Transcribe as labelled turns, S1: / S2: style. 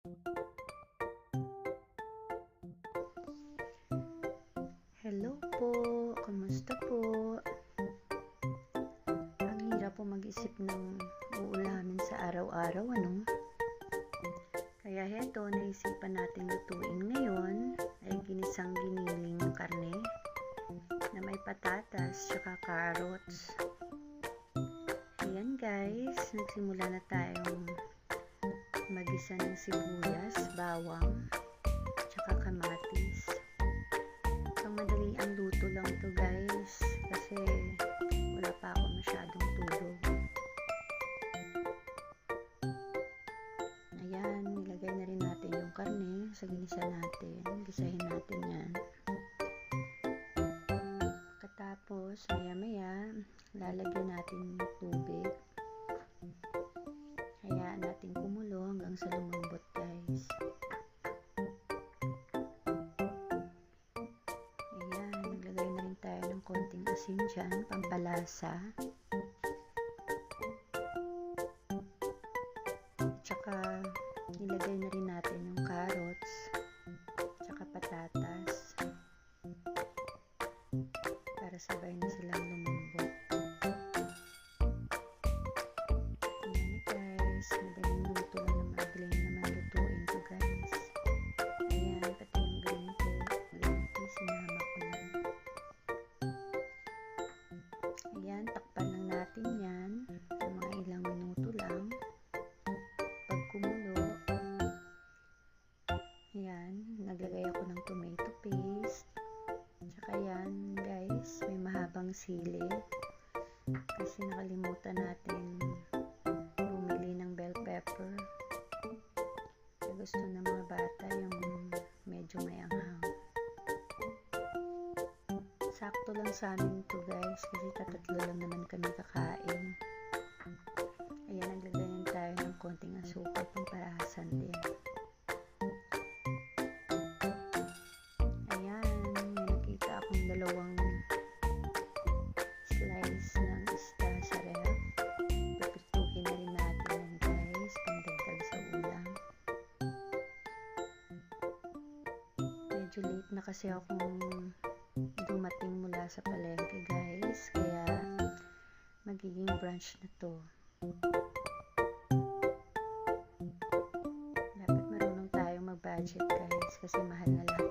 S1: Hello po, kamusta po? Ang hirap po mag-isip ng uulamin sa araw-araw, ano? Kaya heto, naisipan natin lutuin ngayon ay ginisang giniling karne na may patatas tsaka carrots. Ayan guys, nagsimula na tayong magisa ng sibuyas, bawang, tsaka kamatis. Ang madali ang luto lang to guys kasi wala pa ako masyadong tulog. Ayan, nilagay na rin natin yung karne sa ginisa natin. Gisahin natin yan. Pagkatapos, maya-maya, lalagyan natin yung tubig. Hayaan natin kumulo hanggang sa lumambot guys. Konting asin dyan, pampalasa. Tsaka nilagay na rin natin yung carrots tsaka patatas para sabay na silang lumambot. Ayan guys, madaling luto lang naman, madaling naman lutuin to guys. Ayan, pati yung green tea sinama ko lang. Ayan, takpan lang natin yan ng mga ilang minuto lang. Pag kumulo, ayan, naglagay ako ng tomato paste. Tsaka yan guys, may mahabang sili kasi nakalimutan natin bumili ng bell pepper. Kaya gusto ng mga bata yung medyo mayanghang. Sakto lang sa amin ito guys kasi tatatlo lang naman kami kakain. Ayan, naglagay tayo ng konting asukal pamparasan din. Ayan, may nakita akong dalawang slice ng isda sa ref. Pipituhin na rin natin yan guys, pandagdag sa ulam. Medyo late na kasi akong dumating mula sa palengke guys, kaya magiging brunch na to. Dapat marunong tayong mag-budget guys kasi mahal na lahat.